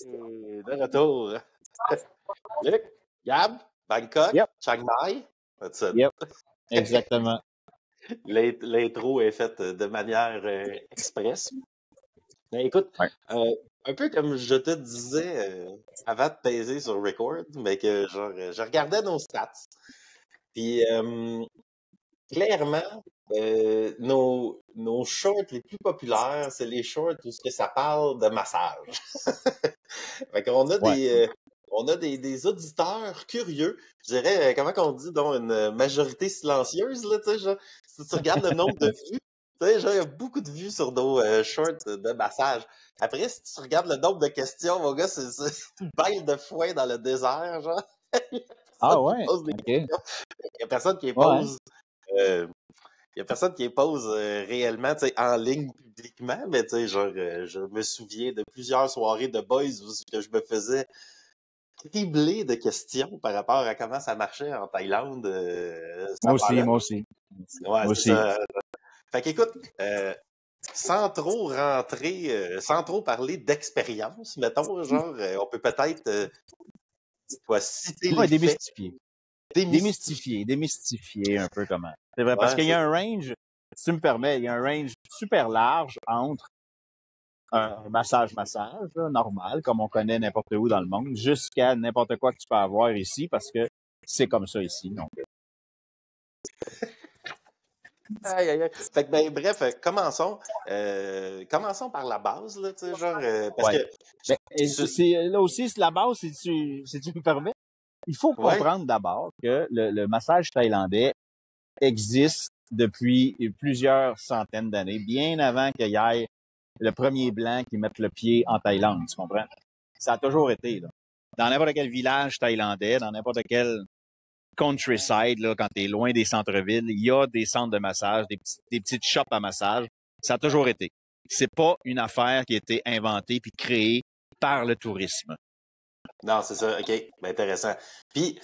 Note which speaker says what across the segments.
Speaker 1: Et de retour. Luc, Gab, Bangkok,
Speaker 2: Yep.
Speaker 1: Chiang Mai. That's it.
Speaker 2: Yep. Exactement.
Speaker 1: L'intro est faite de manière express. Mais écoute,
Speaker 2: Ouais.
Speaker 1: un peu comme je te disais avant de peser sur record, mais que genre, je regardais nos stats. Puis clairement, nos shorts les plus populaires, c'est les shorts où ça parle de massage. Fait qu'on a on a des auditeurs curieux. Je dirais, comment qu'on dit, donc une majorité silencieuse, là, tu sais, genre, si tu regardes le nombre de vues, tu sais, genre, il y a beaucoup de vues sur nos shorts de massage. Après, si tu regardes le nombre de questions, mon gars, c'est une balle de foin dans le désert, genre.
Speaker 2: Ah ouais?
Speaker 1: Pose des
Speaker 2: OK.
Speaker 1: questions. Il y a personne qui les
Speaker 2: Ouais.
Speaker 1: pose. Il y a personne qui les pose réellement, tu sais, en ligne publiquement, mais tu sais, genre, je me souviens de plusieurs soirées de boys où que je me faisais criblé de questions par rapport à comment ça marchait en Thaïlande.
Speaker 2: Moi aussi.
Speaker 1: Ouais, c'est ça. Fait qu'écoute, sans trop rentrer, sans trop parler d'expérience, mettons, genre, on peut peut-être citer les faits.
Speaker 2: Démystifier un peu comment. C'est vrai, parce qu'il y a un range, si tu me permets, il y a un range super large entre un massage là, normal, comme on connaît n'importe où dans le monde, jusqu'à n'importe quoi que tu peux avoir ici, parce que c'est comme ça ici. Donc.
Speaker 1: Aïe, aïe, aïe. Fait que, ben, bref, commençons par la base, là, tu sais, genre, parce que...
Speaker 2: Là aussi, la base, si tu me permets, il faut comprendre d'abord que le massage thaïlandais existe depuis plusieurs centaines d'années, bien avant qu'il y ait le premier blanc qui mette le pied en Thaïlande, tu comprends? Ça a toujours été, là. Dans n'importe quel village thaïlandais, dans n'importe quel countryside, là, quand t'es loin des centres-villes, il y a des centres de massage, des petites shops à massage. Ça a toujours été. C'est pas une affaire qui a été inventée puis créée par le tourisme.
Speaker 1: Non, c'est ça. OK. Ben, intéressant. Puis,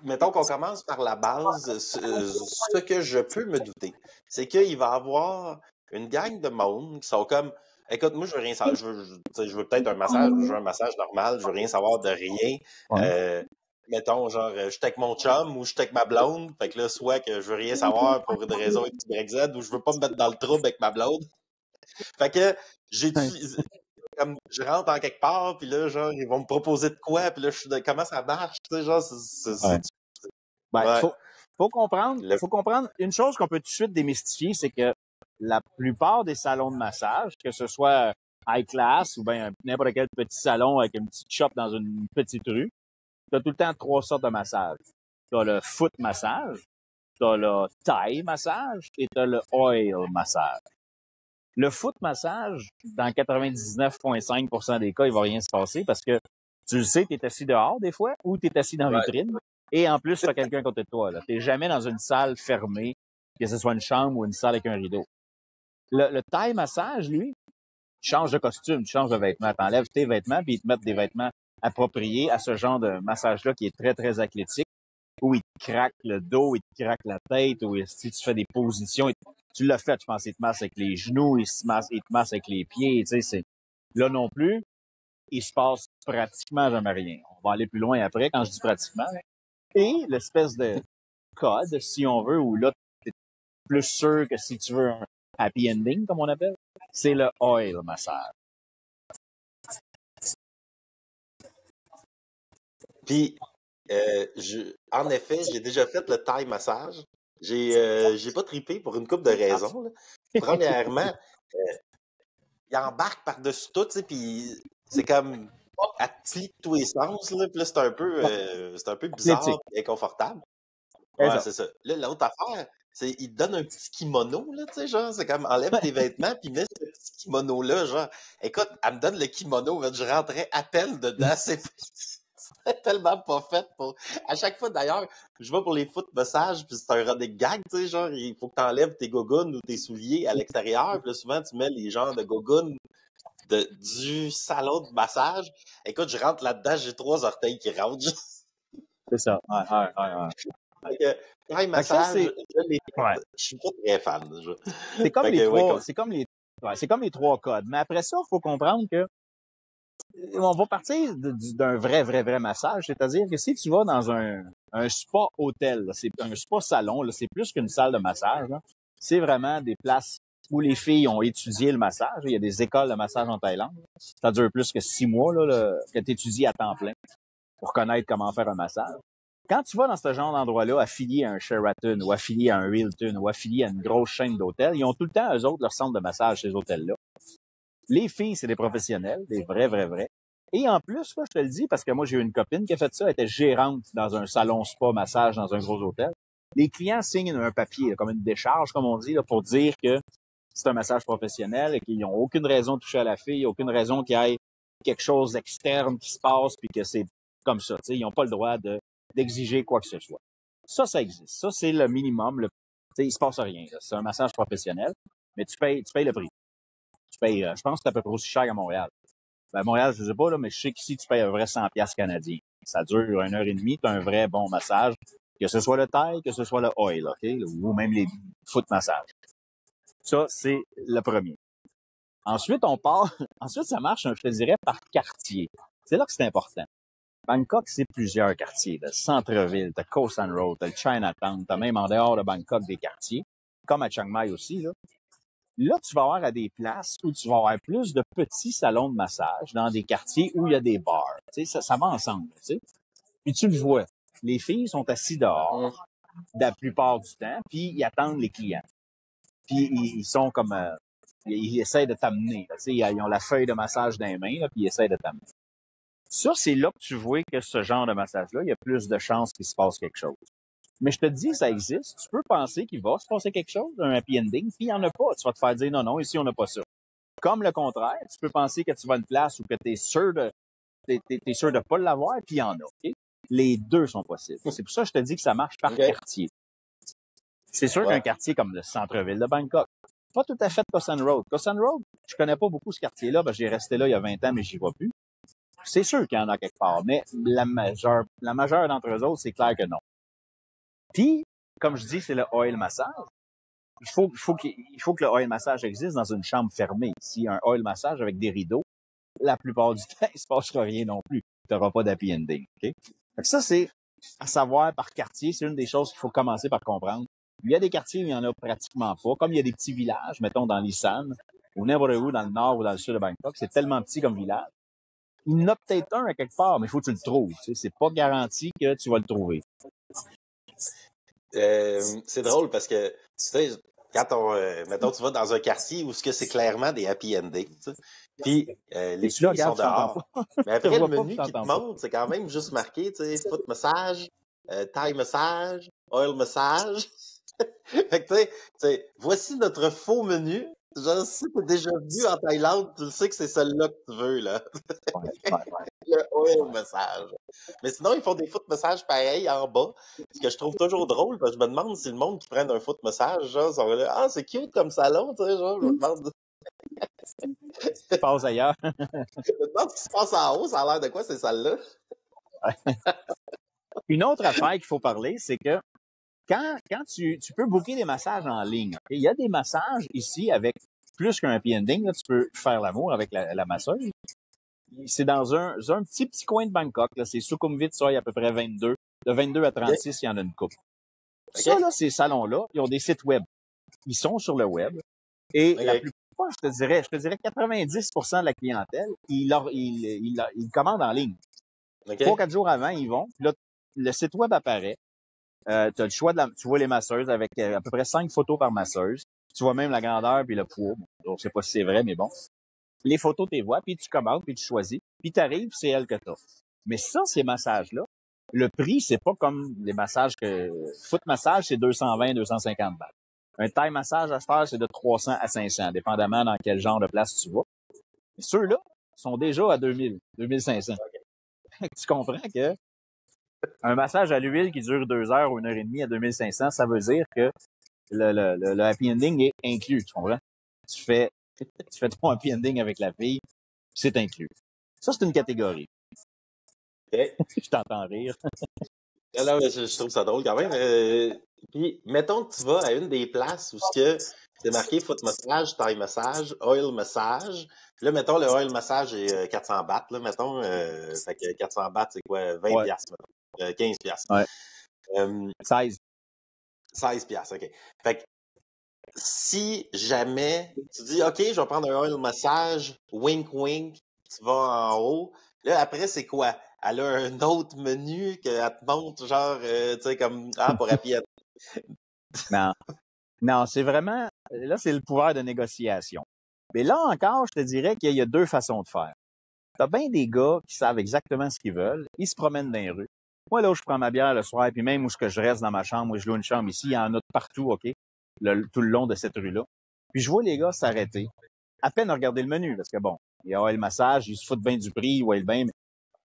Speaker 1: mettons qu'on commence par la base. Ce que je peux me douter, c'est qu'il va y avoir une gang de monde qui sont comme, écoute, moi, je veux rien savoir. Je veux peut-être un massage, je veux un massage normal, je veux rien savoir de rien.
Speaker 2: Ouais.
Speaker 1: Mettons, genre, je suis avec mon chum ou je suis avec ma blonde. Fait que là, soit que je veux rien savoir pour une raison X, Y, Z, ou je veux pas me mettre dans le trouble avec ma blonde. Fait que comme je rentre en quelque part, puis là, genre, ils vont me proposer de quoi, puis là, je suis de comment ça marche, tu sais, genre,
Speaker 2: faut comprendre une chose qu'on peut tout de suite démystifier, c'est que la plupart des salons de massage, que ce soit high class ou bien n'importe quel petit salon avec une petite shop dans une petite rue, tu as tout le temps 3 sortes de massages. Tu as le foot massage, tu as le Thai massage et tu as le oil massage. Le foot massage, dans 99,5% des cas, il va rien se passer parce que tu le sais, tu es assis dehors des fois ou tu es assis dans la vitrine et en plus, tu as quelqu'un à côté de toi. Tu n'es jamais dans une salle fermée, que ce soit une chambre ou une salle avec un rideau. Le Thai massage, lui, tu changes de costume, tu changes de vêtements, tu enlèves tes vêtements puis ils te mettent des vêtements appropriés à ce genre de massage-là qui est très, très athlétique, où il te craque le dos, il te craque la tête, où si tu fais des positions, tu l'as fait, je pense, il te masse avec les genoux, il te masse avec les pieds, tu sais, là non plus, il se passe pratiquement jamais rien. On va aller plus loin après, quand je dis pratiquement. Et l'espèce de code, si on veut, où là, t'es plus sûr que si tu veux un happy ending, comme on appelle, c'est le oil massage.
Speaker 1: Puis, en effet, j'ai déjà fait le Thai massage. J'ai pas trippé pour une couple de raisons, là. Premièrement, il embarque par-dessus tout, tu sais, puis c'est comme, elle te plie de tous les sens, là, puis là, c'est un peu bizarre et inconfortable. Ouais, c'est ça. Là, l'autre affaire, c'est il te donne un petit kimono, là, tu sais, genre, c'est comme, enlève tes vêtements, puis mets ce petit kimono-là, genre, écoute, elle me donne le kimono, je rentrais à peine dedans, c'est tellement pas fait pour... À chaque fois, d'ailleurs, je vais pour les foot massages, puis c'est un running gag, tu sais, genre, il faut que t'enlèves tes gogoons ou tes souliers à l'extérieur, puis là, souvent, tu mets les genres de gogoons du salon de massage. Écoute, je rentre là-dedans, j'ai 3 orteils qui rentrent.
Speaker 2: C'est ça. Ouais.
Speaker 1: Fait que, massage, je suis pas très fan.
Speaker 2: C'est comme les 3 codes. Mais après ça, il faut comprendre que on va partir d'un vrai massage, c'est-à-dire que si tu vas dans un spa hôtel, là, c'est un spa salon, là, c'est plus qu'une salle de massage, là. C'est vraiment des places où les filles ont étudié le massage. Il y a des écoles de massage en Thaïlande. Ça dure plus que 6 mois là, que tu étudies à temps plein pour connaître comment faire un massage. Quand tu vas dans ce genre d'endroit-là, affilié à un Sheraton ou affilié à un Hilton ou affilié à une grosse chaîne d'hôtels, ils ont tout le temps, eux autres, leur centre de massage, ces hôtels-là. Les filles, c'est des professionnels, des vrais. Et en plus, là, je te le dis, parce que moi, j'ai eu une copine qui a fait ça, elle était gérante dans un salon spa massage dans un gros hôtel. Les clients signent un papier, là, comme une décharge, comme on dit, là, pour dire que c'est un massage professionnel et qu'ils n'ont aucune raison de toucher à la fille, aucune raison qu'il y ait quelque chose d'externe qui se passe puis que c'est comme ça. T'sais, ils n'ont pas le droit d'exiger quoi que ce soit. Ça existe. Ça, c'est le minimum. Il se passe rien. Là. C'est un massage professionnel, mais tu payes le prix. Tu payes, je pense que c'est à peu près aussi cher qu'à Montréal. Ben, à Montréal, je sais pas, là, mais je sais qu'ici, tu payes un vrai 100$ canadiens. Ça dure 1 heure et demie, tu as un vrai bon massage, que ce soit le Thai, que ce soit le oil, OK? Ou même les foot massages. Ça, c'est le premier. Ensuite, ensuite, ça marche, je te dirais, par quartier. C'est là que c'est important. Bangkok, c'est plusieurs quartiers. Le centre-ville, t'as Khao San Road, t'as le Chinatown, t'as même en dehors de Bangkok des quartiers, comme à Chiang Mai aussi, là. Là, tu vas avoir à des places où tu vas avoir plus de petits salons de massage dans des quartiers où il y a des bars. Tu sais, ça va ensemble, tu sais. Puis tu le vois. Les filles sont assises dehors la plupart du temps, puis ils attendent les clients. Puis ils sont comme... ils essaient de t'amener. Tu sais, ils ont la feuille de massage dans les mains, là, puis ils essaient de t'amener. Ça, c'est là que tu vois que ce genre de massage-là, il y a plus de chances qu'il se passe quelque chose. Mais je te dis, ça existe. Tu peux penser qu'il va se passer quelque chose, un happy ending, puis il n'y en a pas. Tu vas te faire dire non, ici, on n'a pas ça. Comme le contraire, tu peux penser que tu vas à une place où tu es sûr de pas l'avoir, puis il y en a. Okay? Les deux sont possibles. C'est pour ça que je te dis que ça marche par quartier. C'est sûr qu'un quartier comme le centre-ville de Bangkok, pas tout à fait Khao San Road. Khao San Road, je connais pas beaucoup ce quartier-là, j'ai resté là il y a 20 ans, mais j'y vais plus. C'est sûr qu'il y en a quelque part, mais la majeure d'entre eux autres, c'est clair que non. Puis, comme je dis, c'est le oil massage. Il faut que le oil massage existe dans une chambre fermée. Si un oil massage avec des rideaux, la plupart du temps, il se passera rien non plus. Tu n'auras pas d'happy ending. Okay? Fait que ça, c'est à savoir par quartier. C'est une des choses qu'il faut commencer par comprendre. Il y a des quartiers où il n'y en a pratiquement pas. Comme il y a des petits villages, mettons dans l'Isan, ou n'importe où, dans le nord ou dans le sud de Bangkok, c'est tellement petit comme village. Il y en a peut-être un à quelque part, mais il faut que tu le trouves. Tu sais, c'est pas garanti que tu vas le trouver.
Speaker 1: C'est drôle parce que, tu sais, quand mettons, tu vas dans un quartier où c'est clairement des happy endings, tu sais, puis les filles sont dehors. Mais après, le menu qui te montre, c'est quand même juste marqué, tu sais, foot massage, Thai massage, oil massage. Fait que, tu sais, voici notre faux menu. Genre, si t'es déjà venu en Thaïlande, tu le sais que c'est celle-là que tu veux, là. Le oil massage. Mais sinon, ils font des foot massages pareils en bas. Ce que je trouve toujours drôle, parce que je me demande si le monde qui prenne un foot massage, genre, sont là, ah, c'est cute comme salon, tu sais, genre, je me demande.
Speaker 2: Ce qui se passe ailleurs.
Speaker 1: Je me demande ce qui se passe en haut, ça a l'air de quoi, ces salles-là?
Speaker 2: Une autre affaire qu'il faut parler, c'est que quand tu peux booker des massages en ligne, okay? Il y a des massages ici avec plus qu'un happy ending, là, tu peux faire l'amour avec la masseuse. C'est dans un petit coin de Bangkok, là, c'est Sukhumvit, ça, il y a à peu près 22. De 22 à 36, il y en a une couple. Ça, là, ces salons-là, ils ont des sites web. Ils sont sur le web. Et la plupart, je te dirais 90% de la clientèle, ils commandent en ligne. 3-4 jours avant, ils vont. Puis là, le site web apparaît. Tu as le choix tu vois les masseuses avec à peu près 5 photos par masseuse. Tu vois même la grandeur puis le poids. Bon, je sais pas si c'est vrai, mais bon. Les photos, tu les vois, puis tu commandes, puis tu choisis. Puis tu arrives, c'est elle que t'as. Mais ça, ces massages-là, le prix, c'est pas comme les massages foot massage, c'est 220, 250 balles. Un Thai massage à faire, c'est de 300 à 500, dépendamment dans quel genre de place tu vas. Mais ceux-là sont déjà à 2000, 2500. Tu comprends que un massage à l'huile qui dure 2 heures ou 1 heure et demie à 2500, ça veut dire que le happy ending est inclus, tu comprends? Tu fais ton happy ending avec la fille, c'est inclus. Ça, c'est une catégorie. Je t'entends rire.
Speaker 1: Alors, je trouve ça drôle quand même. Puis, mettons que tu vas à une des places où c'est marqué foot massage, Thai massage, oil massage. Là, mettons, le oil massage est 400 bahts, là, mettons. Fait que 400 bahts, c'est quoi? 20
Speaker 2: Ouais.
Speaker 1: piastres, mettons. 15 piastres.
Speaker 2: Ouais.
Speaker 1: Euh,
Speaker 2: 16.
Speaker 1: 16 piastres, OK. Fait que si jamais tu dis, OK, je vais prendre un oil massage, wink, wink, tu vas en haut. Là, après, c'est quoi? Elle a un autre menu qu'elle te montre, genre, tu sais, comme, pour happy.
Speaker 2: Non. Non, c'est vraiment, là, c'est le pouvoir de négociation. Mais là encore, je te dirais qu'il y a deux façons de faire. T'as bien des gars qui savent exactement ce qu'ils veulent. Ils se promènent dans les rues. Moi, là où je prends ma bière le soir, puis même où je reste dans ma chambre, moi, je loue une chambre ici, il y en a partout, OK? Tout le long de cette rue-là. Puis je vois les gars s'arrêter. À peine regarder le menu, parce que bon, il y a le massage, ils se foutent bien du prix, ouais, bien, mais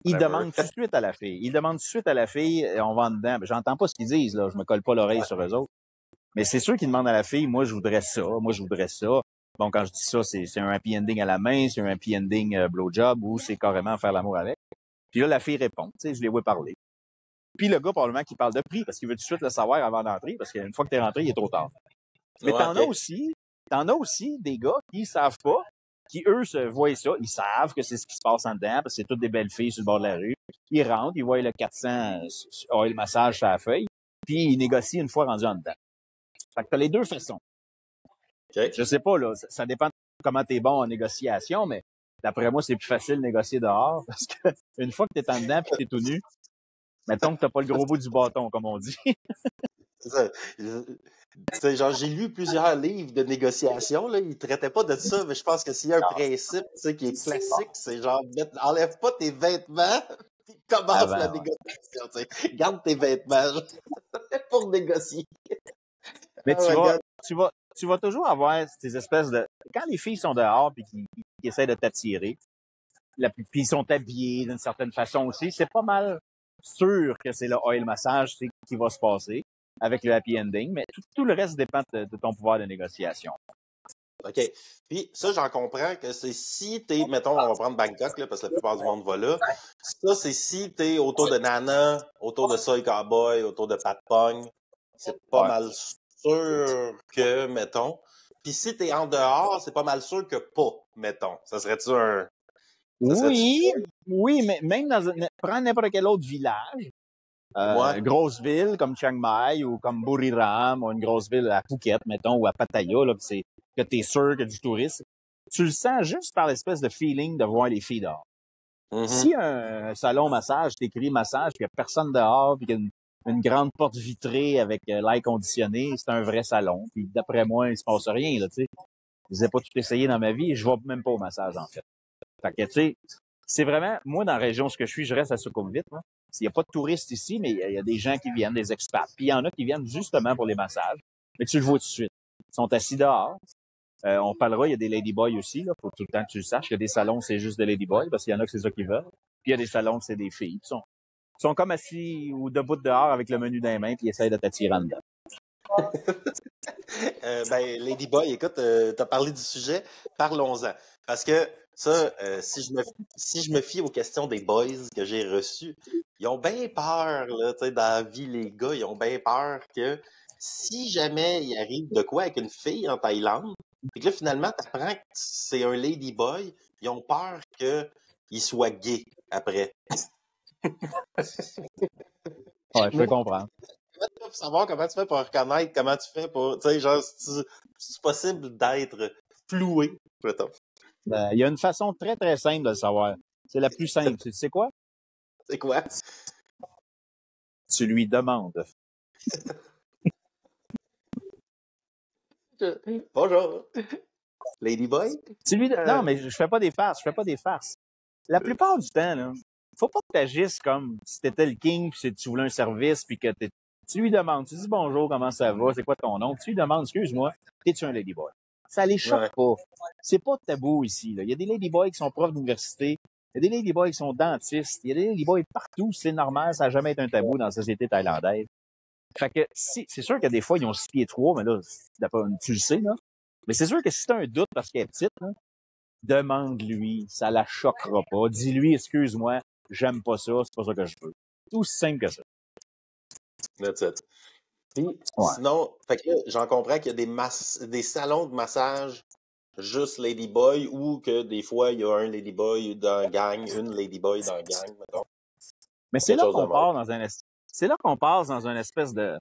Speaker 2: ils demandent tout de suite à la fille. Ils demandent tout de suite à la fille, on va en dedans. Ben, j'entends pas ce qu'ils disent, là. Je me colle pas l'oreille sur eux autres. Mais c'est sûr qu'ils demandent à la fille, moi, je voudrais ça, moi, je voudrais ça. Bon, quand je dis ça, c'est un happy ending à la main, c'est un happy ending blowjob ou c'est carrément faire l'amour avec. Puis là, la fille répond, tu sais, je les vois parler. Puis le gars, probablement, qui parle de prix parce qu'il veut tout de suite le savoir avant d'entrer parce qu'une fois que t'es rentré, il est trop tard. Mais t'en as aussi des gars qui savent pas, qui eux se voient ça, ils savent que c'est ce qui se passe en dedans parce que c'est toutes des belles filles sur le bord de la rue. Ils rentrent, ils voient le 400 oil massage sur la feuille, puis ils négocient une fois rendu en dedans. Fait que t'as les deux façons.
Speaker 1: Okay.
Speaker 2: Je sais pas, là, ça dépend de comment t'es bon en négociation, mais d'après moi, c'est plus facile de négocier dehors parce que une fois que t'es en dedans pis t'es tout nu, mettons que t'as pas le gros bout du bâton, comme on dit.
Speaker 1: C'est ça. Genre, j'ai lu plusieurs livres de négociation, là. Ils traitaient pas de ça, mais je pense que s'il y a un principe, qui est classique, c'est genre, enlève pas tes vêtements, puis commence la négociation, Garde tes vêtements, pour négocier.
Speaker 2: Mais tu vas toujours avoir ces espèces de, quand les filles sont dehors puis qui essaient de t'attirer, puis ils sont habillés d'une certaine façon aussi, c'est pas mal sûr que c'est le oil massage qui va se passer avec le happy ending, mais tout le reste dépend de ton pouvoir de négociation.
Speaker 1: OK. Puis ça, j'en comprends que c'est si t'es, mettons, on va prendre Bangkok, là, parce que la plupart du monde va là. Ça, c'est si t'es autour de Nana, autour de Soy Cowboy, autour de Pat Pong. C'est pas mal sûr que, mettons. Puis si t'es en dehors, c'est pas mal sûr que pas, mettons. Ça serait-tu un...
Speaker 2: Oui, mais même prends n'importe quel autre village, une grosse ville comme Chiang Mai ou comme Buriram ou une grosse ville à Phuket, mettons, ou à Pattaya, là, que t'es sûr qu'il y a du tourisme. Tu le sens juste par l'espèce de feeling de voir les filles dehors.
Speaker 1: Mm-hmm.
Speaker 2: Si un salon massage, t'écris massage, puis il y a personne dehors, puis qu'il y a une grande porte vitrée avec l'air conditionné, c'est un vrai salon. Puis d'après moi, il se passe rien, là, tu sais. Je n'ai pas tout essayé dans ma vie, je vais même pas au massage, en fait. Fait que, tu sais, c'est vraiment, moi, dans la région où je suis, je reste à Sukhumvit, hein. Il n'y a pas de touristes ici, mais il y a des gens qui viennent, des expats. Puis il y en a qui viennent justement pour les massages. Mais tu le vois tout de suite. Ils sont assis dehors. On parlera, il y a des ladyboys aussi, là, faut tout le temps que tu le saches. Il y a des salons, c'est juste des ladyboys, parce qu'il y en a que c'est ça qu'ils veulent. Puis il y a des salons, c'est des filles. Ils sont comme assis ou debout dehors avec le menu dans les mains, puis ils essayent de t'attirer en dedans.
Speaker 1: Ladyboy, écoute, t'as parlé du sujet, parlons-en. Parce que ça, si je me fie aux questions des boys que j'ai reçus, ils ont bien peur, là, tu sais, dans la vie, les gars, ils ont bien peur que si jamais il arrive de quoi avec une fille en Thaïlande, et que là, finalement, t'apprends que c'est un ladyboy, ils ont peur qu'il soit gay après.
Speaker 2: Ouais, je peux comprendre.
Speaker 1: Pour savoir comment tu fais pour reconnaître, comment tu fais pour, tu sais, genre, c'est possible d'être floué, mettons.
Speaker 2: Il y a une façon très, très simple de le savoir. C'est la plus simple. Tu sais quoi?
Speaker 1: C'est quoi?
Speaker 2: Tu lui demandes.
Speaker 1: Bonjour. Ladyboy?
Speaker 2: Non, mais je fais pas des farces. La plupart du temps, là, faut pas que tu agisses comme si t'étais le king puis tu voulais un service puis que tu lui demandes, tu dis bonjour, comment ça va, c'est quoi ton nom? Tu lui demandes, excuse-moi, t'es-tu un ladyboy? Ça les choque pas. C'est pas tabou ici, là. Il y a des ladyboys qui sont profs d'université. Il y a des ladyboys qui sont dentistes. Il y a des ladyboys partout. C'est normal. Ça n'a jamais été un tabou dans la société thaïlandaise. Fait que c'est sûr que des fois, ils ont 6 pieds 3, mais là, tu le sais, là. Mais c'est sûr que si t'as un doute parce qu'elle est petite, là, demande-lui, ça la choquera pas. Dis-lui, excuse-moi, j'aime pas ça, c'est pas ça que je veux. C'est aussi simple que ça.
Speaker 1: That's it. Puis,
Speaker 2: Ouais.
Speaker 1: sinon, fait que là, j'en comprends qu'il y a des salons de massage juste Ladyboy ou que des fois, il y a un Ladyboy dans la gang, une Ladyboy dans la gang, mettons.
Speaker 2: Mais c'est
Speaker 1: Quelque
Speaker 2: là
Speaker 1: chose de
Speaker 2: qu'on
Speaker 1: même.
Speaker 2: part c'est là qu'on passe dans une espèce de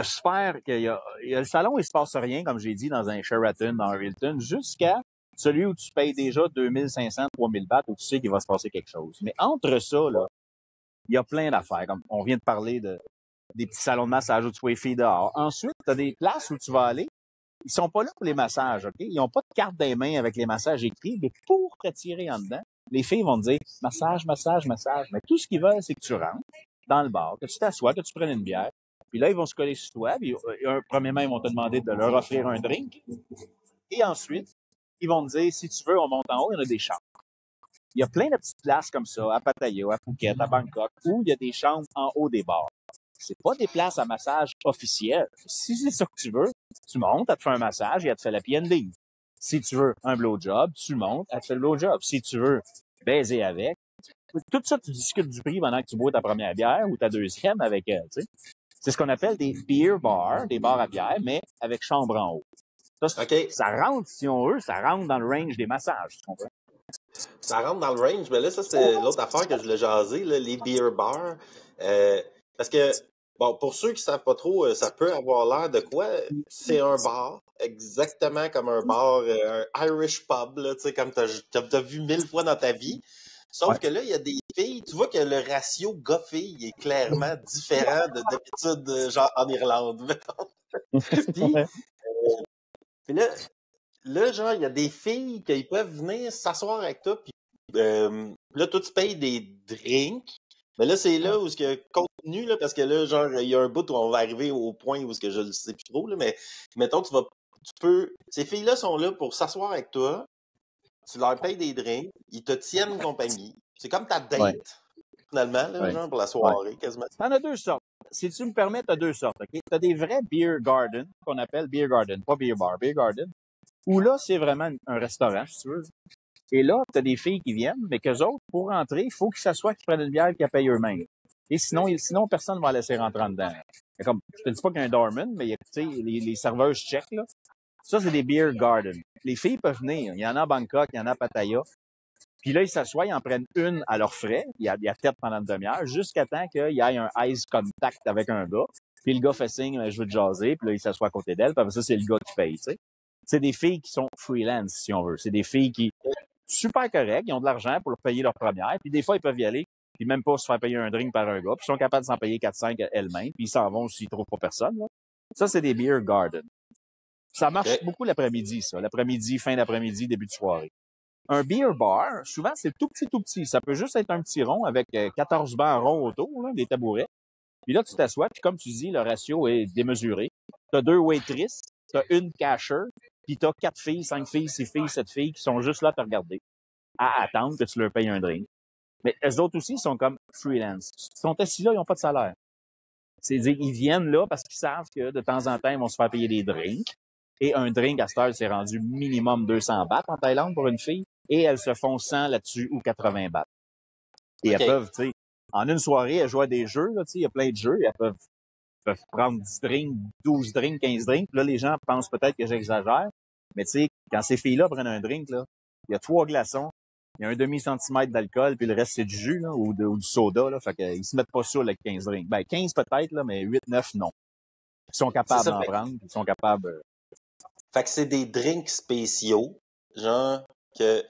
Speaker 2: sphère qu'il y a le salon, il se passe rien, comme j'ai dit, dans un Sheraton, dans un Hilton, jusqu'à celui où tu payes déjà 2500, 3000 bahts, où tu sais qu'il va se passer quelque chose. Mais entre ça, là, il y a plein d'affaires. Comme on vient de parler des petits salons de massage où tu vois les filles dehors. Ensuite, tu as des places où tu vas aller. Ils sont pas là pour les massages, OK? Ils ont pas de carte des mains avec les massages écrits, mais pour te tirer en dedans, les filles vont te dire massage, massage, massage. Mais tout ce qu'ils veulent, c'est que tu rentres dans le bar, que tu t'assoies, que tu prennes une bière. Puis là, ils vont se coller sur toi. Puis, premièrement, ils vont te demander de leur offrir un drink. Et ensuite, ils vont te dire, si tu veux, on monte en haut, il y en a des chambres. Il y a plein de petites places comme ça, à Pattaya, à Phuket, à Bangkok, où il y a des chambres en haut des bars. C'est pas des places à massage officielles. Si c'est ça que tu veux, tu montes, elle te fait un massage et elle te fait la PND. Si tu veux un blowjob, tu montes, elle te fait le blowjob. Si tu veux baiser avec, tout ça, tu discutes du prix pendant que tu bois ta première bière ou ta deuxième avec elle, tu sais. C'est ce qu'on appelle des beer bars, des bars à bière, mais avec chambre en haut. Ça,
Speaker 1: OK.
Speaker 2: ça rentre, si on veut, ça rentre dans le range des massages, tu comprends?
Speaker 1: Ça rentre dans le range, mais là, ça, c'est l'autre affaire que je voulais jaser, là, les beer bars. Parce que, bon, pour ceux qui savent pas trop, ça peut avoir l'air de quoi? C'est un bar, exactement comme un bar, un Irish pub, là, tu sais, comme t'as vu 1000 fois dans ta vie. Sauf
Speaker 2: Ouais.
Speaker 1: que là, il y a des filles, tu vois que le ratio gars-filles est clairement différent d'habitude, genre en Irlande, mettons. Puis, puis là, genre, il y a des filles qui peuvent venir s'asseoir avec toi, puis là, toi, tu payes des drinks. Mais là, c'est là où ce que contenu, là, parce que là, genre, il y a un bout où on va arriver au point où ce que je le sais plus trop, là, mais mettons, ces filles-là sont là pour s'asseoir avec toi, tu leur payes des drinks, ils te tiennent compagnie. C'est comme ta date,
Speaker 2: Ouais.
Speaker 1: finalement, là,
Speaker 2: Ouais.
Speaker 1: genre, pour la soirée, quasiment.
Speaker 2: T'en as deux sortes. Si tu me permets, t'as deux sortes, OK? T'as des vrais beer garden, qu'on appelle beer garden, pas beer bar, beer garden, où là, c'est vraiment un restaurant, si tu veux. Et là, t'as des filles qui viennent, mais qu'eux autres, pour rentrer, il faut qu'ils s'assoient, qu'ils prennent une bière, qu'ils payent eux-mêmes. Et sinon, personne ne va laisser rentrer en dedans. Comme, je te dis pas qu'il y a un doorman, mais tu sais, les serveuses check, là. Ça, c'est des beer garden. Les filles peuvent venir. Il y en a à Bangkok, il y en a à Pattaya. Puis là, ils s'assoient, ils en prennent une à leurs frais. Il y a tête pendant une demi-heure, jusqu'à temps qu'il y ait un eyes contact avec un gars. Puis le gars fait signe, je veux te jaser. Puis là, il s'assoit à côté d'elle. Puis après ça, c'est le gars qui paye, tu sais. C'est des filles qui sont freelance, si on veut. C'est des filles qui, super correctes, ils ont de l'argent pour leur payer leur première. Puis des fois, ils peuvent y aller, puis même pas se faire payer un drink par un gars. Puis ils sont capables de s'en payer 4-5 elles-mêmes. Puis ils s'en vont s'ils trouvent pas personne, là. Ça, c'est des beer garden. Ça marche beaucoup l'après-midi, ça. L'après-midi, fin d'après-midi, début de soirée. Un beer bar, souvent, c'est tout petit, tout petit. Ça peut juste être un petit rond avec 14 bancs ronds autour, là, des tabourets. Puis là, tu t'assois, puis comme tu dis, le ratio est démesuré. T'as 2 waitresses, t'as une casher, puis t'as 4 filles, 5 filles, 6 filles, 7 filles qui sont juste là à te regarder, à attendre que tu leur payes un drink. Mais eux autres aussi sont comme freelance. Ils sont assis là, ils n'ont pas de salaire. C'est-à-dire, ils viennent là parce qu'ils savent que de temps en temps, ils vont se faire payer des drinks. Et un drink, à cette heure, c'est rendu minimum 200 bahts en Thaïlande pour une fille. Et elles se font 100 là-dessus ou 80 bahts. Et elles peuvent, tu sais, en une soirée, elles jouent à des jeux, là, tu sais, il y a plein de jeux. Et elles peuvent prendre 10 drinks, 12 drinks, 15 drinks. Là, les gens pensent peut-être que j'exagère. Mais tu sais, quand ces filles-là prennent un drink, là, il y a 3 glaçons, il y a un demi-centimètre d'alcool, puis le reste, c'est du jus, là, ou du soda, là. Fait qu'ils se mettent pas saouls avec 15 drinks. Ben, 15 peut-être, là, mais 8, 9, non. Ils sont capables d'en prendre, ils sont capables.
Speaker 1: Fait que c'est des drinks spéciaux, genre que,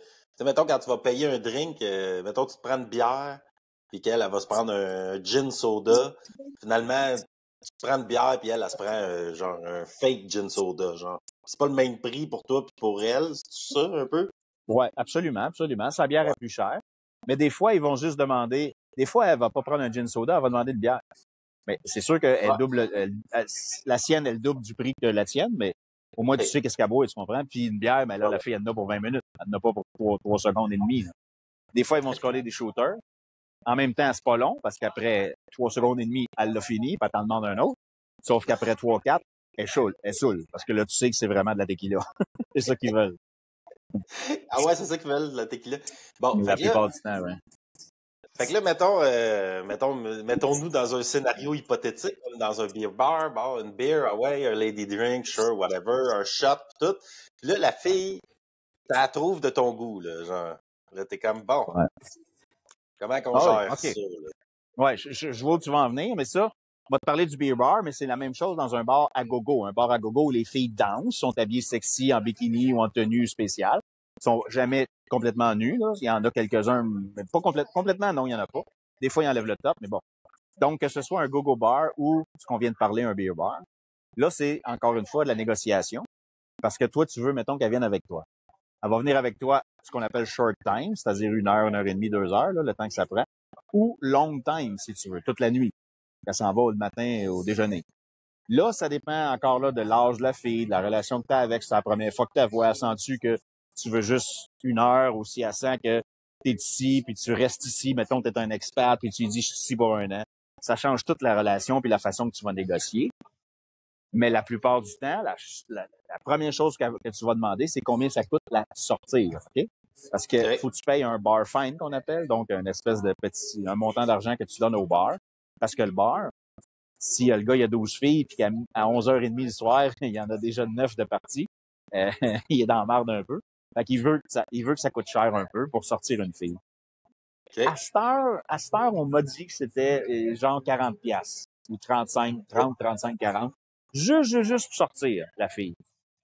Speaker 1: mettons, quand tu vas payer un drink, mettons, tu te prends une bière, puis qu'elle, elle va se prendre un gin soda. Finalement, tu te prends une bière, puis elle se prend genre un fake gin soda, genre. C'est pas le même prix pour toi puis pour elle, c'est ça, un peu?
Speaker 2: Ouais, absolument, absolument. Sa bière est plus chère. Mais des fois, ils vont juste demander, des fois, elle va pas prendre un gin soda, elle va demander une bière. Mais c'est sûr qu'elle double, la sienne, elle double du prix que la tienne, mais au moins, tu sais qu'est-ce qu'elle boit, tu comprends? Puis une bière, ben là, la fille, elle en a pour 20 minutes. Elle n'en a pas pour 3 secondes et demie, là. Des fois, ils vont se coller des shooters. En même temps, c'est pas long, parce qu'après 3 secondes et demie, elle l'a fini, puis elle t'en demande un autre. Sauf qu'après 3, 4, elle saoule. Parce que là, tu sais que c'est vraiment de la tequila. C'est ça qu'ils veulent.
Speaker 1: Ah ouais, c'est ça qu'ils veulent, la tequila. Bon,
Speaker 2: La plupart du temps, ouais.
Speaker 1: Fait que là, mettons-nous dans un scénario hypothétique, comme dans un beer bar, bon, une beer, ah ouais, un lady drink, sure, whatever, un shot, tout. Puis là, la fille, tu la trouves de ton goût, là, genre. Là, t'es comme, bon,
Speaker 2: Ouais.
Speaker 1: comment qu'on
Speaker 2: Ah oui,
Speaker 1: gère
Speaker 2: OK.
Speaker 1: ça, là?
Speaker 2: Ouais, je vois où tu vas en venir, mais ça, on va te parler du beer bar, mais c'est la même chose dans un bar à gogo. Un bar à gogo où les filles dansent, sont habillées sexy en bikini ou en tenue spéciale. Sont jamais complètement nues, là. Il y en a quelques-uns, mais pas complètement, non, il y en a pas. Des fois, ils enlèvent le top, mais bon. Donc, que ce soit un go-go bar ou ce qu'on vient de parler, un beer bar, là, c'est encore une fois de la négociation. Parce que toi, tu veux, mettons, qu'elle vienne avec toi. Elle va venir avec toi ce qu'on appelle short time, c'est-à-dire 1 heure et demie, 2 heures, là, le temps que ça prend. Ou long time, si tu veux, toute la nuit. Elle s'en va le matin au déjeuner. Là, ça dépend encore là de l'âge de la fille, de la relation que tu as avec. C'est la première fois que tu la vois. Sens-tu que tu veux juste 1 heure ou si elle sent que tu es ici, puis tu restes ici, mettons que tu es un expat, puis tu lui dis je suis ici pour 1 an. Ça change toute la relation puis la façon que tu vas négocier. Mais la plupart du temps, la première chose que tu vas demander, c'est combien ça coûte la sortir, OK? Parce que
Speaker 1: OK.
Speaker 2: faut que tu payes un bar fine qu'on appelle, donc un espèce de un montant d'argent que tu donnes au bar. Parce que le bar, si le gars, il y a 12 filles, puis qu'à 11h30 le soir, il y en a déjà 9 de parties, il est dans la marde un peu. Fait qu'il veut il veut que ça coûte cher un peu pour sortir une fille.
Speaker 1: OK.
Speaker 2: À cette heure, on m'a dit que c'était genre 40 piastres, ou 35, 30, 35, 40. Juste pour sortir, la fille.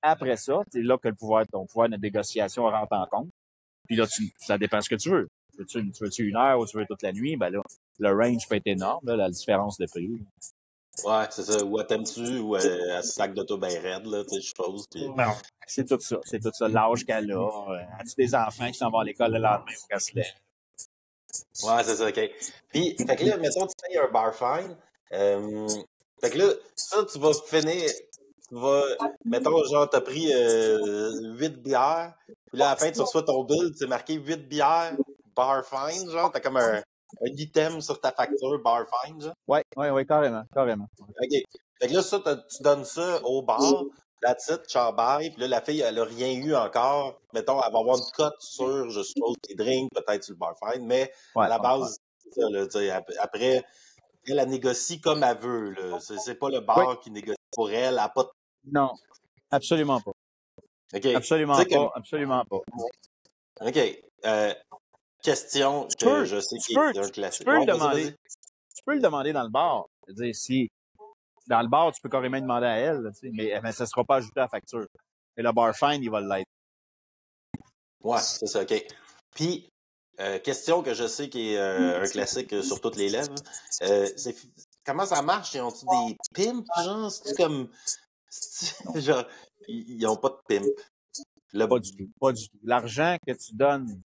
Speaker 2: Après ça, c'est là que ton pouvoir de négociation rentre en compte. Puis là, ça dépend ce que tu veux. Tu veux 1 heure ou tu veux toute la nuit? Ben là, le range peut être énorme, là, la différence de prix.
Speaker 1: Ouais, c'est ça. Ou t'aimes-tu, ou un sac d'auto ben raide, là, tu sais, je suppose. Puis...
Speaker 2: Non. C'est tout ça. C'est tout ça. L'âge qu'elle a. As-tu des enfants qui s'en vont à l'école le lendemain pour qu'elle se lève?
Speaker 1: Ouais, c'est ça, OK. Puis, fait que là, mettons, tu payes un bar fine. Fait que là, ça, tu vas finir, mettons, genre, t'as pris 8 bières, puis là, à la fin, tu reçois ton bill, c'est marqué 8 bières, bar fine, genre, t'as comme un item sur ta facture, bar fine, genre.
Speaker 2: Ouais, carrément, carrément.
Speaker 1: OK. Fait que là, ça, tu donnes ça au bar, that's it, chambaille, puis là, la fille, elle a rien eu encore. Mettons, elle va avoir une cote sur, je suppose, les drinks, peut-être sur le bar fine, mais
Speaker 2: Ouais,
Speaker 1: à la
Speaker 2: ouais.
Speaker 1: base, c'est ça, là, tu sais, après, elle la négocie comme elle veut, là. C'est pas le
Speaker 2: Oui,
Speaker 1: bar qui négocie pour elle, elle a pas de...
Speaker 2: non, absolument pas.
Speaker 1: OK. Tu
Speaker 2: Absolument
Speaker 1: sais, comme...
Speaker 2: pas, absolument pas.
Speaker 1: OK. Question
Speaker 2: Tu
Speaker 1: que
Speaker 2: peux,
Speaker 1: je sais
Speaker 2: tu
Speaker 1: qui
Speaker 2: peux,
Speaker 1: est un
Speaker 2: tu
Speaker 1: classique.
Speaker 2: peux le
Speaker 1: Ouais,
Speaker 2: demander.
Speaker 1: vas-y.
Speaker 2: Tu peux le demander dans le bar. C'est-à-dire, si, dans le bar, tu peux carrément demander à elle, là, tu sais, mais ça sera pas ajouté à la facture. Et le bar fine, il va l'être.
Speaker 1: Ouais, c'est ça, OK. Puis, question que je sais qui est un classique sur toutes les lèvres, c'est comment ça marche? Ils ont-tu des pimps, genre? C'est-tu comme... genre, ils ont pas de pimp. Le...
Speaker 2: Pas du tout. Pas du tout. L'argent que tu donnes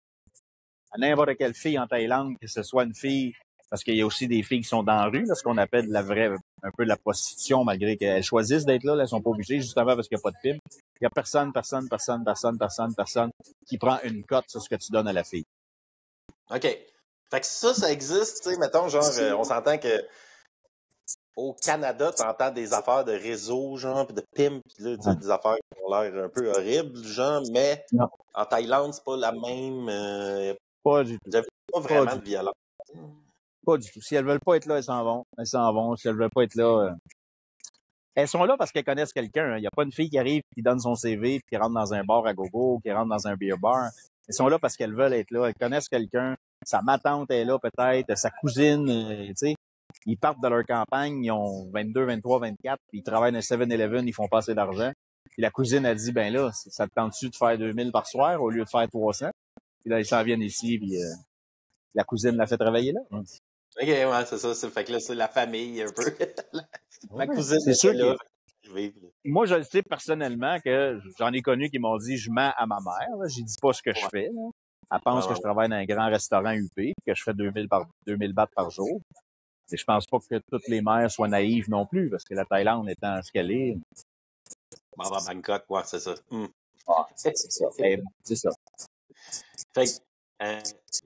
Speaker 2: à n'importe quelle fille en Thaïlande, que ce soit une fille, parce qu'il y a aussi des filles qui sont dans la rue, là, ce qu'on appelle la vraie, un peu de la prostitution, malgré qu'elles choisissent d'être là, elles sont pas obligées, justement parce qu'il n'y a pas de pimp. Il y a personne qui prend une cote sur ce que tu donnes à la fille.
Speaker 1: OK. Fait que ça existe, tu sais, mettons, genre, on s'entend que au Canada, t'entends des affaires de réseau, genre, pis de pimp, pis là, tu sais, des affaires qui ont l'air un peu horribles, genre, mais
Speaker 2: Non,
Speaker 1: en Thaïlande, c'est pas la même...
Speaker 2: pas du tout.
Speaker 1: j'avais pas
Speaker 2: Pas
Speaker 1: vraiment
Speaker 2: du
Speaker 1: de
Speaker 2: tout.
Speaker 1: violence.
Speaker 2: Pas du tout. Si elles veulent pas être là, elles s'en vont. Elles s'en vont. Si elles veulent pas être là, elles sont là parce qu'elles connaissent quelqu'un. Il n'y a pas une fille qui arrive, qui donne son CV, puis qui rentre dans un bar à gogo, qui rentre dans un beer bar. Elles sont là parce qu'elles veulent être là. Elles connaissent quelqu'un. Sa matante est là peut-être, sa cousine, tu sais. Ils partent de leur campagne, ils ont 22, 23, 24, puis ils travaillent dans 7-Eleven, ils font passer d'argent. Puis la cousine a dit, ben là, ça te tente-tu de faire 2000 par soir au lieu de faire 300? Puis là, ils s'en viennent ici, puis la cousine l'a fait travailler là.
Speaker 1: OK, ouais, c'est ça. Fait que là, c'est la famille, un peu. Ma cousine
Speaker 2: C'est sûr
Speaker 1: était là.
Speaker 2: que moi, je le sais personnellement que j'en ai connu qui m'ont dit, je mens à ma mère, là. J'y dis pas ce que je
Speaker 1: Ouais,
Speaker 2: fais, là. Elle pense que je travaille dans un grand restaurant UP, que je fais 2000 bahts par jour. Et je pense pas que toutes les mères soient naïves non plus, parce que la Thaïlande étant ce qu'elle est.
Speaker 1: Baba Bangkok, ouais, c'est ça.
Speaker 2: Ah, c'est ça. C'est ça.
Speaker 1: Fait que,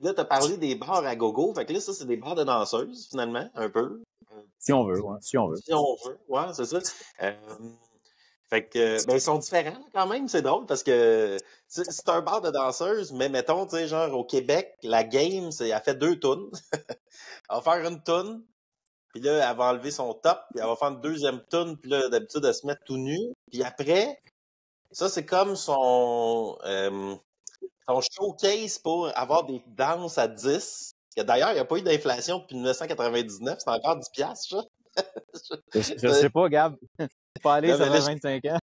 Speaker 1: là, t'as parlé des bars à gogo. Fait que là, ça, c'est des bars de danseuses, finalement, un peu.
Speaker 2: Si on veut, ouais, si on veut.
Speaker 1: Si on veut. Ouais, c'est ça. Fait que, ben, ils sont différents quand même, c'est drôle parce que c'est un bar de danseuses, mais mettons, tu sais, genre au Québec, la game, elle fait 2 tunes. Elle va faire une tune, puis là, elle va enlever son top, puis elle va faire une deuxième tune, puis là, d'habitude, elle se met tout nu. Puis après, ça, c'est comme son showcase pour avoir des danses à 10. D'ailleurs, il n'y a pas eu d'inflation depuis 1999, c'est encore 10 piastres, ça.
Speaker 2: Je sais pas, Gab. Pas aller,
Speaker 1: Non,
Speaker 2: ça
Speaker 1: mais là,
Speaker 2: fait 25 ans.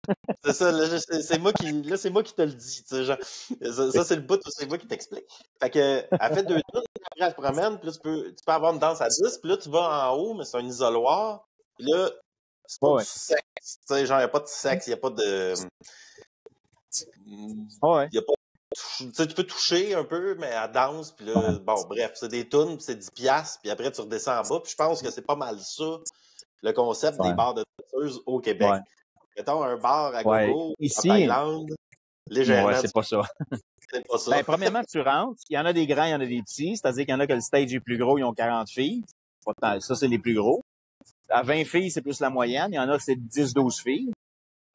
Speaker 1: c'est ça, là, c'est moi qui te le dis, tu sais, genre. Ça, c'est le bout, c'est moi qui t'explique. Fait que, elle fait 2 tunes, après elle se promène, puis là, tu peux avoir une danse à 10, puis là, tu vas en haut, mais c'est un isoloir, puis là, c'est pas
Speaker 2: Ouais.
Speaker 1: du sexe, tu sais, genre, il n'y a pas de sexe, il n'y a pas de...
Speaker 2: Ouais.
Speaker 1: Il y a pas tu sais, tu peux toucher un peu, mais elle danse, puis là, bon, bref, c'est des tunes, puis c'est 10 piastres, puis après, tu redescends en bas, puis je pense que c'est pas mal ça, le concept des bars de danseuses au Québec.
Speaker 2: Ouais.
Speaker 1: Mettons un bar à
Speaker 2: Ouais.
Speaker 1: gogo en
Speaker 2: Ici,
Speaker 1: Thaïlande, légèrement,
Speaker 2: ouais, c'est pas ça.
Speaker 1: c'est pas ça.
Speaker 2: Ben, premièrement, tu rentres. Il y en a des grands, il y en a des petits. C'est-à-dire qu'il y en a que le stage est plus gros, ils ont 40 filles. Ça, c'est les plus gros. À 20 filles, c'est plus la moyenne. Il y en a, c'est 10-12 filles.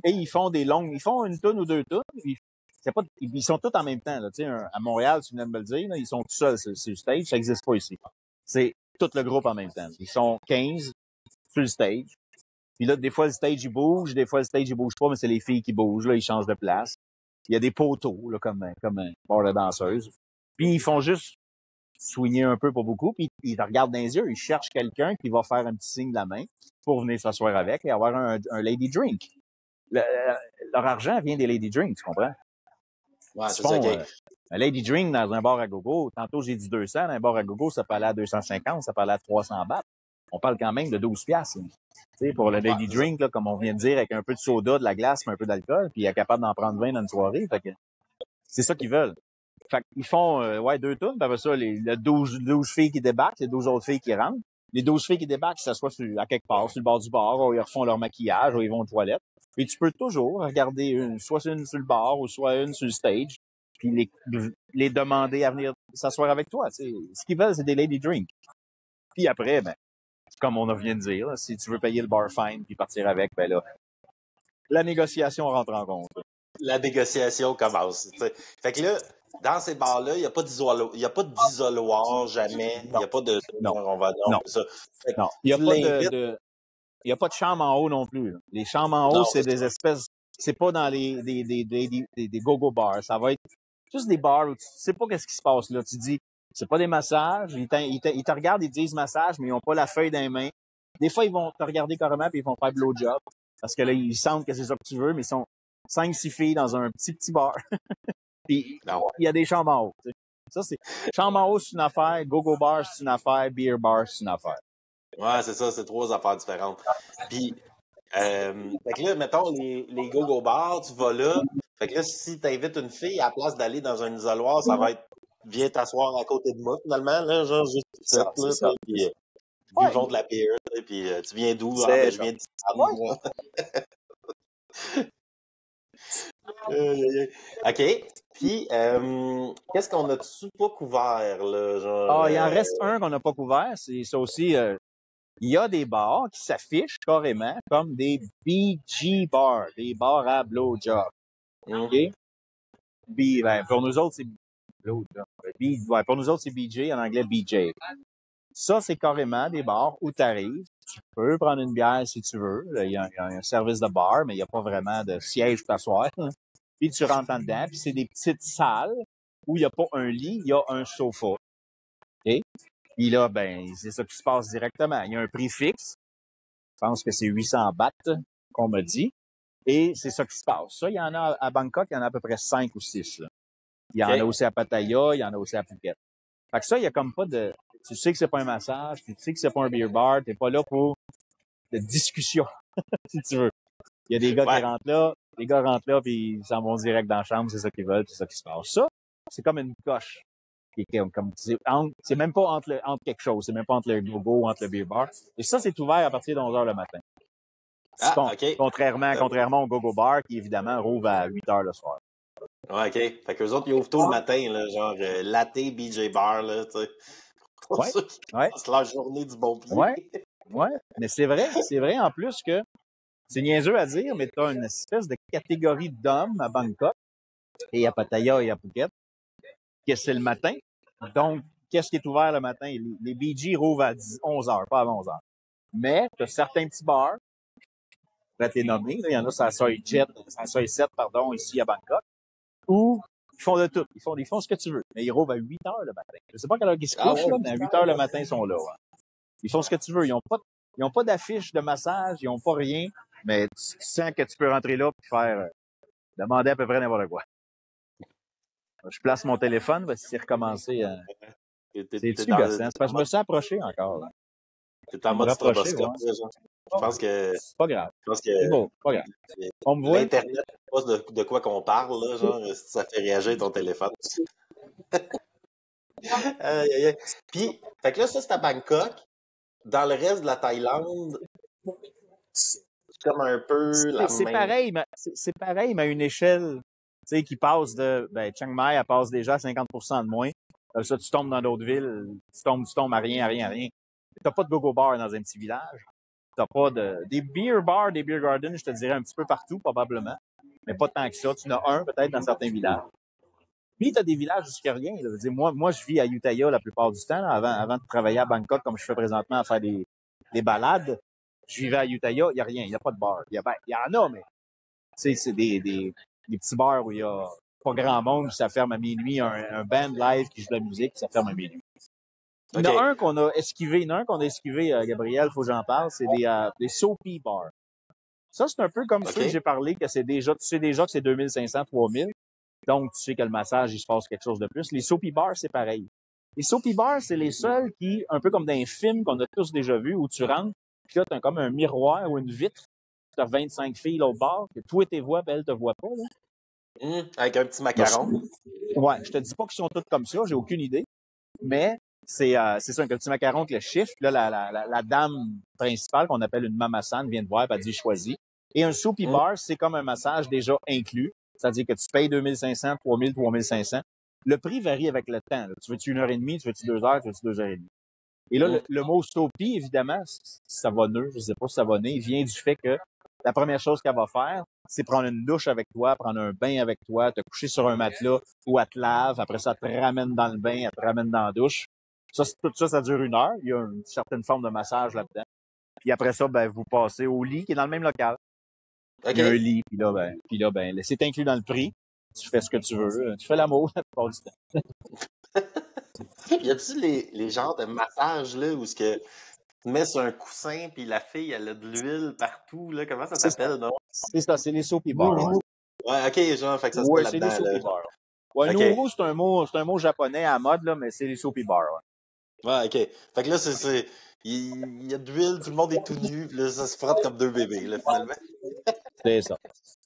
Speaker 2: Et ils font des longues, ils font une tonne ou 2 tonnes. Ils sont tous en même temps, là. Tu sais, à Montréal, tu viens de me le dire, là, ils sont tout seuls sur le stage. Ça n'existe pas ici. C'est tout le groupe en même temps. Ils sont 15 sur le stage. Puis là, des fois, le stage, il bouge. Des fois, le stage, il bouge pas, mais c'est les filles qui bougent, là. Ils changent de place. Il y a des poteaux, là, comme un bar de danseuse. Puis ils font juste swinguer un peu, pas beaucoup, puis ils te regardent dans les yeux. Ils cherchent quelqu'un qui va faire un petit signe de la main pour venir s'asseoir avec et avoir un lady drink. Leur argent vient des lady drinks, tu comprends?
Speaker 1: Ouais,
Speaker 2: Ils
Speaker 1: c'est
Speaker 2: font
Speaker 1: ça, OK.
Speaker 2: un lady drink dans un bar à gogo. Tantôt, j'ai dit 200. Dans un bar à gogo, ça peut aller à 250, ça peut aller à 300 bahts. On parle quand même de 12 piastres. Tu sais, pour le lady
Speaker 1: Ouais,
Speaker 2: drink, là, comme on vient de dire, avec un peu de soda, de la glace, mais un peu d'alcool, puis il est capable d'en prendre 20 dans une soirée. Fait que c'est ça qu'ils veulent. Fait qu'ils font, 2 tunes, puis après ça, les 12 filles qui débarquent, les 12 autres filles qui rentrent. Les 12 filles qui débarquent, ils s'assoient à quelque part, sur le bord du bar, ou ils refont leur maquillage, ou ils vont aux toilettes. Et tu peux toujours regarder soit une sur le bar, ou soit une sur le stage, puis les demander à venir s'asseoir avec toi. Tu sais. Ce qu'ils veulent, c'est des lady drinks. Puis après, ben, comme on vient de dire, là, si tu veux payer le bar fine puis partir avec, ben là, la négociation rentre en compte.
Speaker 1: la négociation commence. T'sais. Fait que là, dans ces bars-là, il n'y a pas d'isoloir jamais. Il n'y a pas de
Speaker 2: Non.
Speaker 1: on va
Speaker 2: Non.
Speaker 1: ça. Fait que
Speaker 2: Non. Il n'y a
Speaker 1: tu
Speaker 2: pas
Speaker 1: l'invites.
Speaker 2: il y a pas de chambre en haut non plus. Là. Les chambres en haut,
Speaker 1: Non,
Speaker 2: c'est des espèces, c'est pas dans des go-go bars. Ça va être juste des bars où tu sais pas qu'est-ce qui se passe là. Tu dis, c'est pas des massages. Ils te regardent, ils disent massage, mais ils ont pas la feuille dans les mains. Des fois, ils vont te regarder carrément puis ils vont faire blowjob. Parce que là, ils sentent que c'est ça que tu veux, mais ils sont 5-6 filles dans un petit bar. Puis,
Speaker 1: non.
Speaker 2: il y a des chambres en haut. Tu sais. Ça, c'est, chambre en haut, c'est une affaire. Go-go bar, c'est une affaire. Beer bar, c'est une affaire.
Speaker 1: Ouais, c'est ça, c'est 3 affaires différentes. Puis, fait que là, mettons, les go-go bars, tu vas là. Fait que là, si t'invites une fille, à la place d'aller dans un isoloir, ça va être viens t'asseoir à côté de moi, finalement, là, genre, juste
Speaker 2: C'est
Speaker 1: là,
Speaker 2: ça.
Speaker 1: puis
Speaker 2: Ouais.
Speaker 1: buvons de la bière, puis tu viens d'où? Ah,
Speaker 2: C'est
Speaker 1: ben, je
Speaker 2: ça.
Speaker 1: viens d'Islande, moi. OK. Puis, qu'est-ce qu'on a-tu pas couvert, là? Genre,
Speaker 2: Ah, il en reste un qu'on n'a pas couvert. C'est ça aussi. Il y a des bars qui s'affichent carrément comme des BG bars, des bars à blowjob. OK? Ben, pour nous autres, c'est blowjob. Ouais, pour nous autres, c'est BJ, en anglais BJ. Ça, c'est carrément des bars où tu arrives. Tu peux prendre une bière si tu veux. Il y a un service de bar, mais il n'y a pas vraiment de siège pour t'asseoir. Puis tu rentres en dedans, puis c'est des petites salles où il n'y a pas un lit, il y a un sofa. OK? Puis là, ben, c'est ça qui se passe directement. Il y a un prix fixe. Je pense que c'est 800 bahts qu'on m'a dit. Et c'est ça qui se passe. Ça, il y en a à Bangkok, il y en a à peu près 5 ou 6. Là. Il y en a aussi à Pattaya, il y en a aussi à Phuket. Fait que ça, il y a comme pas de... Tu sais que c'est pas un massage, tu sais que c'est pas un beer bar, t'es pas là pour de discussion, si tu veux. Il y a des gars qui rentrent là, les gars rentrent là, puis ils s'en vont direct dans la chambre, c'est ça qu'ils veulent, c'est ça qui se passe. Ça, c'est comme une coche. C'est même pas entre quelque chose, c'est même pas entre le go-go ou entre le beer bar. Et ça, c'est ouvert à partir de 11h le matin.
Speaker 1: OK.
Speaker 2: Contrairement au go-go bar, qui évidemment rouvre à 8h le soir.
Speaker 1: Ouais, OK. Fait qu'eux autres, ils ouvrent tôt le matin, là, genre latte, BJ bar, là, tu sais. Pour ceux qui passent leur journée du bon pied.
Speaker 2: Ouais. Mais c'est vrai en plus que C'est niaiseux à dire, mais tu as une espèce de catégorie d'hommes à Bangkok et à Pattaya et à Phuket, que c'est le matin. Donc, qu'est-ce qui est ouvert le matin? Les BG rouvrent à 11 heures, pas à 11 heures. Mais tu as certains petits bars, là, t'es nommé, il y en a, ça Soi 7, pardon, ici à Bangkok, où ils font de tout. Ils font ce que tu veux. Mais ils rouvrent à 8 heures le matin. Je sais pas quelle heure ils se couchent, là, mais à 8 heures le matin, ils sont là. Ouais. Ils font ce que tu veux. Ils ont pas d'affiche de massage, ils ont pas rien, mais tu sens que tu peux rentrer là et faire, demander à peu près n'importe quoi. Je place mon téléphone, parce que c'est recommencé. C'est-tu gossant? C'est parce que je me suis approché encore. Là.
Speaker 1: T'es en mode stroboscope,
Speaker 2: ouais.
Speaker 1: genre. Je pense que.
Speaker 2: C'est pas grave.
Speaker 1: Je pense que.
Speaker 2: C'est beau, pas grave. On me voit.
Speaker 1: L'Internet, c'est pas de quoi qu'on parle, là, genre, si ça fait réagir ton téléphone. Puis, fait que là, ça, c'est à Bangkok. Dans le reste de la Thaïlande, c'est comme un peu la
Speaker 2: C'est
Speaker 1: même.
Speaker 2: pareil, mais c'est pareil, mais à une échelle, tu sais, qui passe de, Chiang Mai, elle passe déjà à 50% de moins. Ça, tu tombes dans d'autres villes, tu tombes à rien. T'as pas de go-go bar dans un petit village. T'as pas des beer bars, des beer gardens, je te dirais un petit peu partout, probablement. Mais pas tant que ça. Tu en as un, peut-être, dans certains villages. Puis, t'as des villages où il n'y a rien. Là. Je veux dire, moi, je vis à Ayutthaya la plupart du temps, là, avant de travailler à Bangkok, comme je fais présentement, à faire des balades. Je vivais à Ayutthaya, il n'y a rien, il n'y a pas de bar. Il y en a, mais c'est des petits bars où il y a pas grand monde, puis ça ferme à minuit, un band live qui joue de la musique, puis ça ferme à minuit. Il y en a un qu'on a esquivé, Gabriel, faut que j'en parle, c'est des soapy bars. Ça, c'est un peu comme ceux que j'ai parlé, que c'est déjà, tu sais déjà que c'est 2500, 3000. Donc, tu sais que le massage, il se passe quelque chose de plus. Les soapy bars, c'est pareil. Les soapy bars, c'est les seuls qui, un peu comme dans un film qu'on a tous déjà vu, où tu rentres, puis là, t'as comme un miroir ou une vitre, t'as 25 filles l'autre bord, que toi, t'es vois, puis elles te voient pas, là.
Speaker 1: Avec un petit macaron.
Speaker 2: Ouais, je te dis pas qu'ils sont tous comme ça, j'ai aucune idée. Mais c'est ça, un petit macaron avec le chiffre. Là, la dame principale, qu'on appelle une mamasan, vient te voir, puis elle dit choisis. Et un soapy bar, c'est comme un massage déjà inclus. C'est-à-dire que tu payes 2500, 3000, 3500. Le prix varie avec le temps. Là. Tu veux-tu 1h30, tu veux-tu 2 heures, tu veux-tu 2h30. Et là, le mot soapy, évidemment, savonneux, je sais pas si savonné, il vient du fait que la première chose qu'elle va faire, c'est prendre une douche avec toi, prendre un bain avec toi, te coucher sur un matelas ou elle te lave. Après ça, elle te ramène dans le bain, elle te ramène dans la douche. Tout ça, ça dure 1 heure. Il y a une certaine forme de massage là-dedans. Puis après ça, vous passez au lit qui est dans le même local. Il y a un lit, puis là, c'est inclus dans le prix. Tu fais ce que tu veux. Tu fais l'amour la plupart du temps.
Speaker 1: Y a-tu les genres de massages, là, où ce que tu mets sur un coussin, puis la fille, elle a de l'huile partout, là? Comment ça s'appelle, non?
Speaker 2: C'est ça, c'est les soapy bars.
Speaker 1: Ouais, ok, genre, fait que ça se fait là-dedans,
Speaker 2: là. C'est les soapy bars. Ouais, Nuru, c'est un mot japonais à mode, là, mais c'est les soapy bars,
Speaker 1: ouais. Ok. Fait que là, il y a de l'huile, tout le monde est tout nu, puis là, ça se frotte comme deux bébés, là, finalement.
Speaker 2: C'est ça.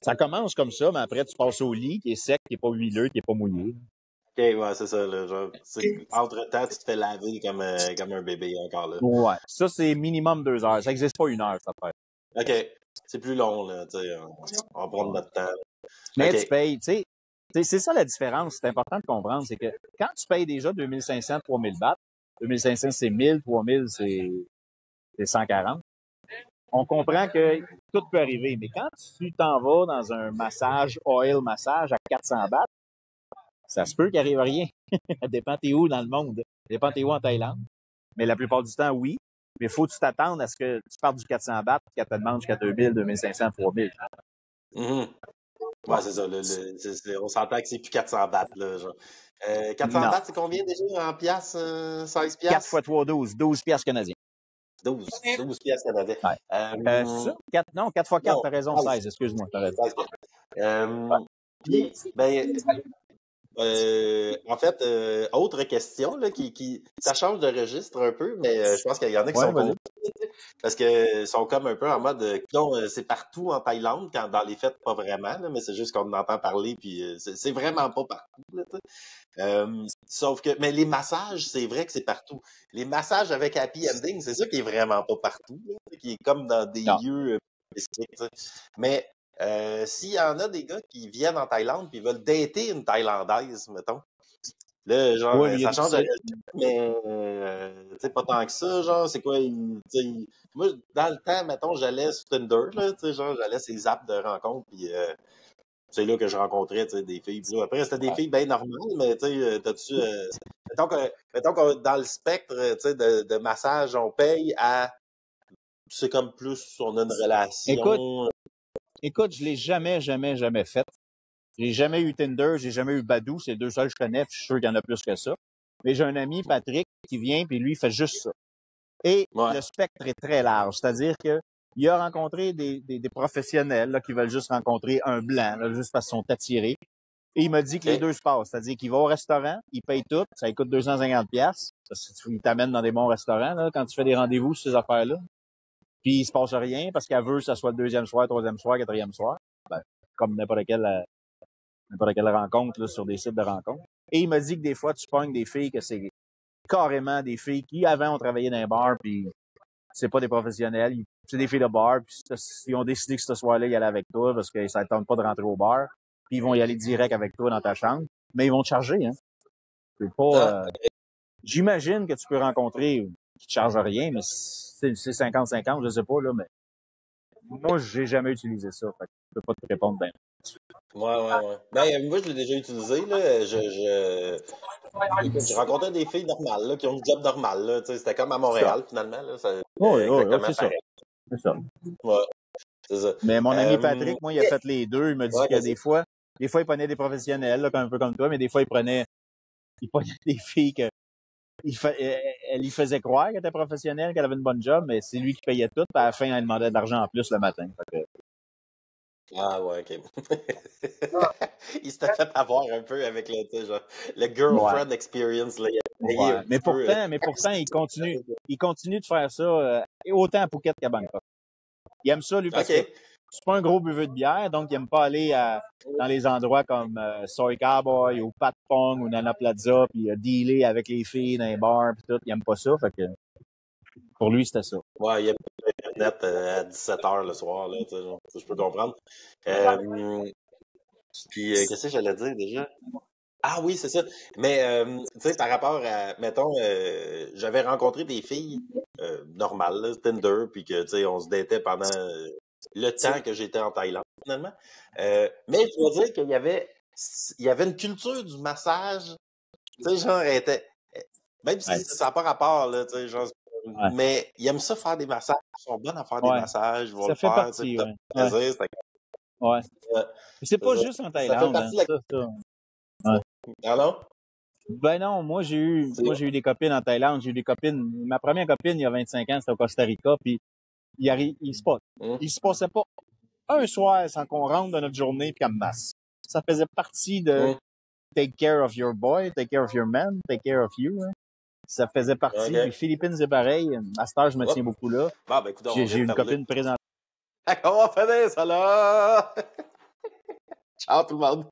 Speaker 2: Ça commence comme ça, mais après, tu passes au lit, qui est sec, qui est pas huileux, qui est pas mouillé.
Speaker 1: Ok, ouais, c'est ça, là. Genre, entre-temps, tu te fais laver comme un bébé encore, là.
Speaker 2: Ouais. Ça, c'est minimum 2 heures. Ça n'existe pas 1 heure, ça fait.
Speaker 1: Ok. C'est plus long, là, tu sais. On va prendre notre temps.
Speaker 2: Mais tu payes, tu sais. C'est ça la différence. C'est important de comprendre. C'est que quand tu payes déjà 2500, 3000 bahts, 2500, c'est 1000, 3000, c'est 140. On comprend que tout peut arriver. Mais quand tu t'en vas dans un massage, oil massage à 400 bahts, ça se peut qu'il arrive rien. Ça dépend t'es où dans le monde. Ça dépend t'es où en Thaïlande. Mais la plupart du temps, oui. Mais faut que tu t'attendes à ce que tu partes du 400 bahts et qu'elle te demande jusqu'à 2000, 2500, 3000.
Speaker 1: Ouais, c'est ça. On s'entend que c'est plus 400 bahts, là, genre. 400 bahts, c'est combien déjà en piastres? 16 piastres?
Speaker 2: 4 fois 3, 12. 12 piastres canadiens.
Speaker 1: 12 piastres canadiens.
Speaker 2: Ouais. C'est ça? 4 fois 4, t'as raison, 16. Excuse-moi, t'as raison.
Speaker 1: Puis, en fait, autre question, là, ça change de registre un peu, mais je pense qu'il y en a qui sont contents, parce que sont comme un peu en mode, c'est partout en Thaïlande, quand dans les fêtes, pas vraiment, là, mais c'est juste qu'on en entend parler, puis c'est vraiment pas partout, là, sauf que, mais les massages, c'est vrai que c'est partout. Les massages avec happy ending, c'est ça qui est vraiment pas partout, là, qui est comme dans des lieux spécifiques, t'sais. Mais s'il y en a des gars qui viennent en Thaïlande puis veulent dater une Thaïlandaise, mettons, Là, genre,
Speaker 2: Ouais,
Speaker 1: ça change de région, mais tu sais, pas tant que ça, genre, c'est quoi, moi, dans le temps, mettons, j'allais sur Tinder, là, tu sais, genre, j'allais sur les apps de rencontres, puis c'est là que je rencontrais, tu sais, des filles. Puis là, après, c'était des filles bien normales, mais tu sais, t'as-tu, mettons que dans le spectre, tu sais, de massage, on paye à, c'est comme plus, on a une relation.
Speaker 2: Écoute, je l'ai jamais fait. J'ai jamais eu Tinder, j'ai jamais eu Badoo, c'est les deux seuls que je connais, puis je suis sûr qu'il y en a plus que ça. Mais j'ai un ami, Patrick, qui vient, puis lui, il fait juste ça. Et
Speaker 1: Ouais.
Speaker 2: le spectre est très large, c'est-à-dire que il a rencontré des professionnels là, qui veulent juste rencontrer un blanc, là, juste parce qu'ils sont attirés. Et il m'a dit que les deux se passent, c'est-à-dire qu'il va au restaurant, il paye tout, ça coûte 250 pièces. Il t'amène dans des bons restaurants là, quand tu fais des rendez-vous sur ces affaires-là. Puis il se passe rien parce qu'elle veut que ça soit le deuxième soir, troisième soir, quatrième soir. Ben, comme n'importe quelle rencontre là, sur des sites de rencontres. Et il m'a dit que des fois, tu pognes des filles que c'est carrément des filles qui, avant, ont travaillé dans un bar, puis c'est pas des professionnels. C'est des filles de bar, puis ils ont décidé que ce soir-là, ils allaient avec toi parce que ça ne tente pas de rentrer au bar. Puis ils vont y aller direct avec toi dans ta chambre. Mais ils vont te charger, hein. C'est pas... J'imagine que tu peux rencontrer qui te chargent rien, mais c'est 50-50, je sais pas, là, mais moi, j'ai jamais utilisé ça. Fait que je peux pas te répondre bien.
Speaker 1: Ouais. Ben, moi, je l'ai déjà utilisé, là. Écoute, j'ai rencontré des filles normales, là, qui ont un job normal, là. Tu sais, c'était comme à Montréal, finalement, là. Exactement
Speaker 2: c'est
Speaker 1: pareil.
Speaker 2: C'est ça.
Speaker 1: Ouais, c'est ça.
Speaker 2: Mais mon ami Patrick, moi, il a fait les deux. Il m'a dit
Speaker 1: Ouais,
Speaker 2: que des fois, il prenait des professionnels, là, un peu comme toi, mais des fois, il prenait des filles que elle lui faisait croire qu'elle était professionnelle, qu'elle avait une bonne job, mais c'est lui qui payait tout. Puis à la fin, elle demandait de l'argent en plus le matin.
Speaker 1: Ah ouais, ok. Il s'était fait avoir un peu avec le, tu sais, genre, le girlfriend experience, là. Il a payé un
Speaker 2: Mais
Speaker 1: petit
Speaker 2: pourtant, il continue de faire ça autant à Phuket qu'à Bangkok. Il aime ça, lui, parce que c'est pas un gros buveux de bière, donc il aime pas aller dans les endroits comme Soy Cowboy ou Pat Pong ou Nana Plaza, puis dealer avec les filles dans les bars, puis tout. Il aime pas ça, fait que pour lui, c'était ça.
Speaker 1: Ouais, il y a Internet à 17h le soir, là, tu sais, genre, je peux comprendre. Puis, qu'est-ce que j'allais dire déjà? Ah oui, c'est ça. Mais, tu sais, par rapport à, mettons, j'avais rencontré des filles normales, là, Tinder, puis que, tu sais, on se datait pendant le temps que j'étais en Thaïlande, finalement. Mais je dois dire il y avait une culture du massage, tu sais, genre, même si ça n'a pas rapport, là, tu sais, genre, mais ils aiment ça faire des massages, ils sont bons à faire des massages, ils vont le faire, tu sais, plaisir.
Speaker 2: Ouais. C'est pas juste en Thaïlande,
Speaker 1: ça fait partie
Speaker 2: de la...
Speaker 1: Allô?
Speaker 2: Ben non, moi j'ai eu des copines en Thaïlande, j'ai eu des copines. Ma première copine, il y a 25 ans, c'était au Costa Rica, puis il se passait pas un soir sans qu'on rentre dans notre journée puis qu'elle me masse. Ça faisait partie de take care of your boy, take care of your man, take care of you. Hein. Ça faisait partie. Les Philippines, c'est pareil. À cette heure, je me tiens beaucoup là.
Speaker 1: Bon, ben, écoute,
Speaker 2: j'ai une copine présente.
Speaker 1: On va finir ça là! Ciao tout le monde!